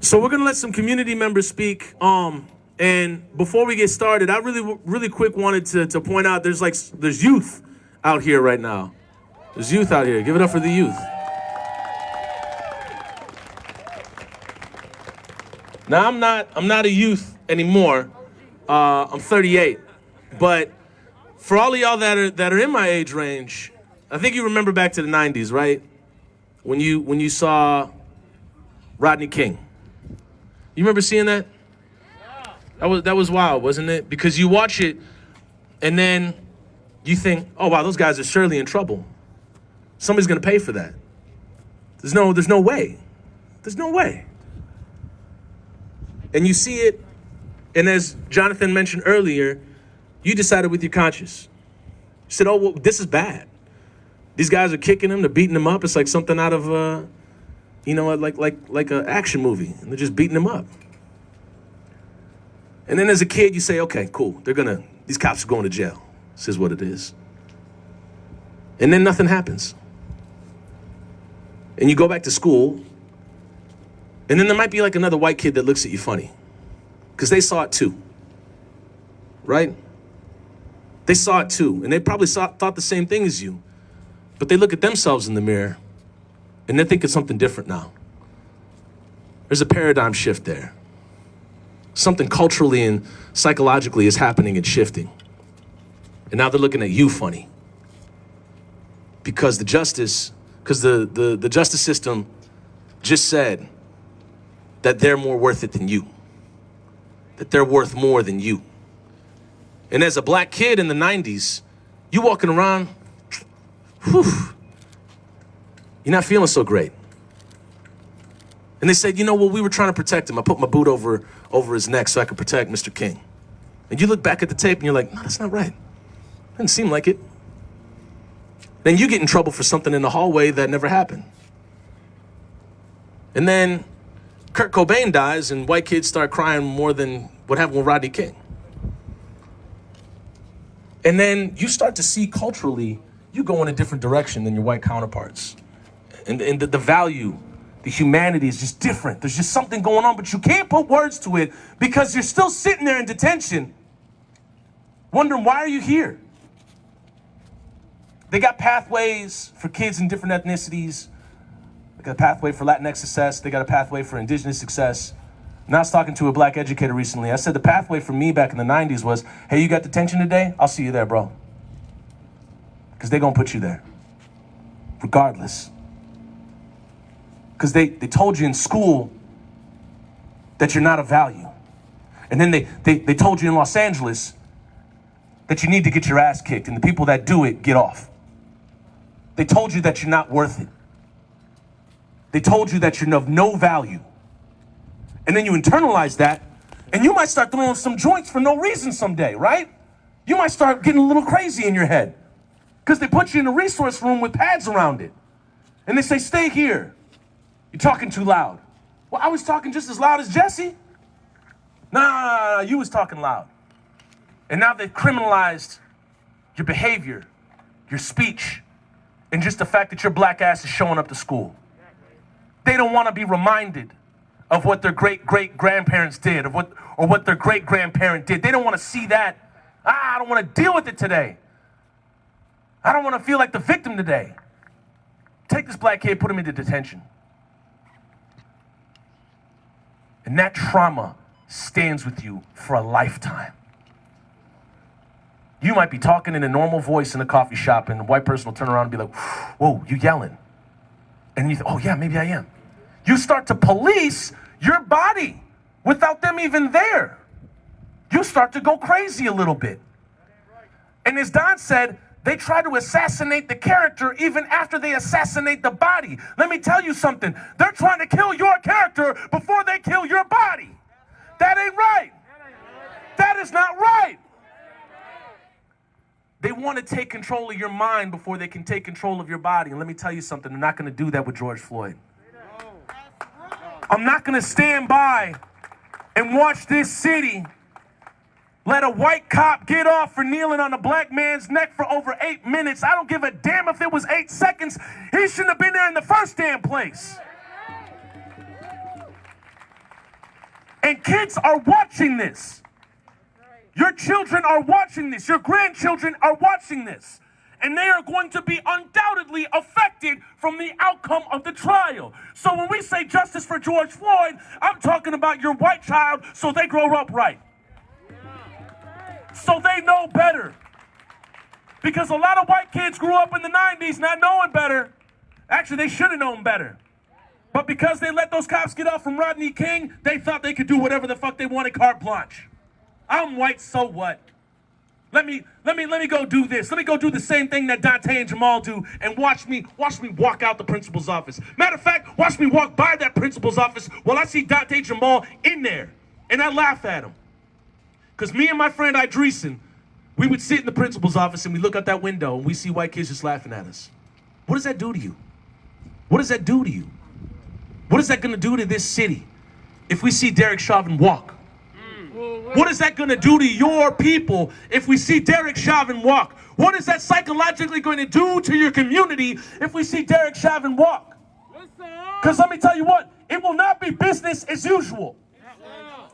So we're gonna let some community members speak. And before we get started, I really quick wanted to point out there's youth out here right now. There's youth out here. Give it up for the youth. Now I'm not a youth anymore. I'm 38, but for all of y'all that are in my age range, I think you remember back to the 90s, right? When you saw Rodney King. You remember seeing that? That was wild, wasn't it? Because you watch it and then you think, oh wow, those guys are surely in trouble. Somebody's gonna pay for that. There's no way. There's no way. And you see it, and as Jonathan mentioned earlier, you decided with your conscience. You said, oh, well, this is bad. These guys are kicking him, they're beating him up. It's like something out of, like an action movie, and they're just beating him up. And then as a kid, you say, okay, cool. These cops are going to jail. This is what it is. And then nothing happens. And you go back to school, and then there might be like another white kid that looks at you funny, because they saw it too, right? They saw it too, and they probably thought the same thing as you, but they look at themselves in the mirror, and they're thinking something different now. There's a paradigm shift there. Something culturally and psychologically is happening and shifting. And now they're looking at you funny, because the justice system just said that they're more worth it than you, that they're worth more than you. And as a black kid in the 90s, you walking around, whew, you're not feeling so great. And they said, well, we were trying to protect him. I put my boot over his neck so I could protect Mr. King. And you look back at the tape and you're like, no, that's not right. Doesn't seem like it. Then you get in trouble for something in the hallway that never happened. And then Kurt Cobain dies and white kids start crying more than what happened with Rodney King. And then you start to see culturally, you go in a different direction than your white counterparts. And the value, the humanity is just different. There's just something going on, but you can't put words to it because you're still sitting there in detention wondering, why are you here? They got pathways for kids in different ethnicities. They got a pathway for Latinx success. They got a pathway for indigenous success. And I was talking to a black educator recently. I said the pathway for me back in the 90s was, hey, you got detention today? I'll see you there, bro. Because they're going to put you there, regardless. Because they told you in school that you're not of value. And then they told you in Los Angeles that you need to get your ass kicked, and the people that do it get off. They told you that you're not worth it. They told you that you're of no value. And then you internalize that, and you might start throwing some joints for no reason someday, right? You might start getting a little crazy in your head because they put you in a resource room with pads around it. And they say, stay here. You're talking too loud. Well, I was talking just as loud as Jesse. Nah, you was talking loud. And now they've criminalized your behavior, your speech, and just the fact that your black ass is showing up to school. They don't want to be reminded of what their great-great-grandparents did, or what their great-grandparent did. They don't want to see that. I don't want to deal with it today. I don't want to feel like the victim today. Take this black kid, put him into detention. And that trauma stands with you for a lifetime. You might be talking in a normal voice in a coffee shop, and a white person will turn around and be like, whoa, you yelling. And you think, oh yeah, maybe I am. You start to police your body without them even there. You start to go crazy a little bit. And as Don said, they try to assassinate the character even after they assassinate the body. Let me tell you something. They're trying to kill your character before they kill your body. That ain't right. That is not right. They want to take control of your mind before they can take control of your body. And let me tell you something, they're not going to do that with George Floyd. I'm not going to stand by and watch this city let a white cop get off for kneeling on a black man's neck for over 8 minutes. I don't give a damn if it was 8 seconds. He shouldn't have been there in the first damn place. And kids are watching this. Your children are watching this. Your grandchildren are watching this. And they are going to be undoubtedly affected from the outcome of the trial. So when we say justice for George Floyd, I'm talking about your white child so they grow up right. So they know better. Because a lot of white kids grew up in the 90s not knowing better. Actually, they should have known better. But because they let those cops get off from Rodney King, they thought they could do whatever the fuck they wanted, carte blanche. I'm white, so what? Let me go do this. Let me go do the same thing that Dante and Jamal do, and watch me walk out the principal's office. Matter of fact, watch me walk by that principal's office while I see Dante Jamal in there, and I laugh at him. Because me and my friend Idreessen, we would sit in the principal's office and we look out that window and we see white kids just laughing at us. What does that do to you? What does that do to you? What is that going to do to this city if we see Derek Chauvin walk? What is that going to do to your people if we see Derek Chauvin walk? What is that psychologically going to do to your community if we see Derek Chauvin walk? Because let me tell you what, it will not be business as usual.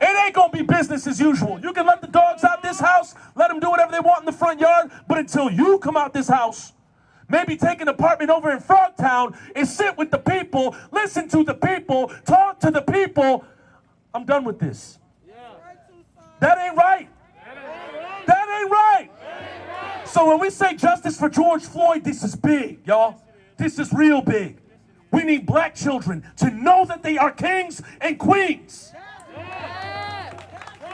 It ain't going to be business as usual. You can let the dogs out this house, let them do whatever they want in the front yard, but until you come out this house, maybe take an apartment over in Frogtown and sit with the people, listen to the people, talk to the people, I'm done with this. That ain't right. That ain't right. So when we say justice for George Floyd, this is big, y'all. This is real big. We need black children to know that they are kings and queens.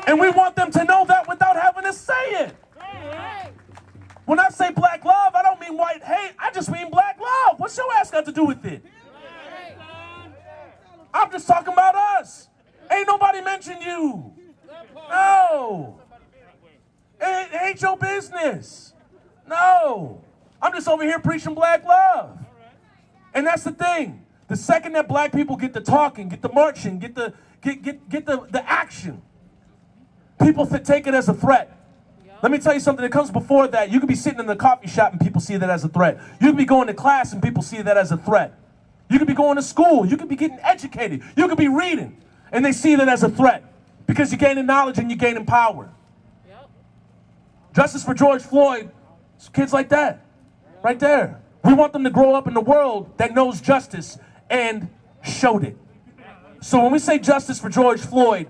And we want them to know that without having to say it. When I say black love, I don't mean white hate. I just mean black love. What's your ass got to do with it? I'm just talking about us. Ain't nobody mentioned you. No. It ain't your business. No. I'm just over here preaching black love. And that's the thing. The second that black people get to talking, get to marching, get the action, people take it as a threat. Let me tell you something that comes before that. You could be sitting in the coffee shop and people see that as a threat. You could be going to class and people see that as a threat. You could be going to school. You could be getting educated. You could be reading and they see that as a threat. Because you're gaining knowledge and you're gaining power. Yep. Justice for George Floyd, it's kids like that, right there. We want them to grow up in a world that knows justice and showed it. So when we say justice for George Floyd,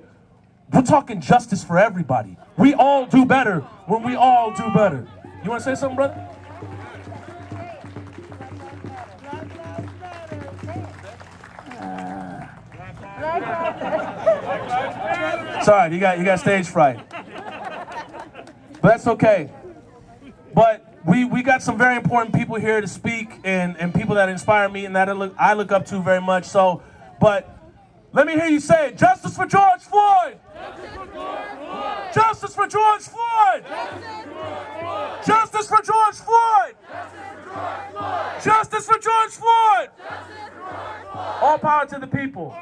we're talking justice for everybody. We all do better when we all do better. You want to say something, brother? Sorry, you got stage fright. But that's okay. But we got some very important people here to speak and people that inspire me and that I look up to very much. So, but let me hear you say it. Justice for George Floyd! Justice for George Floyd! Justice for George Floyd! Justice for George Floyd! All power to the people.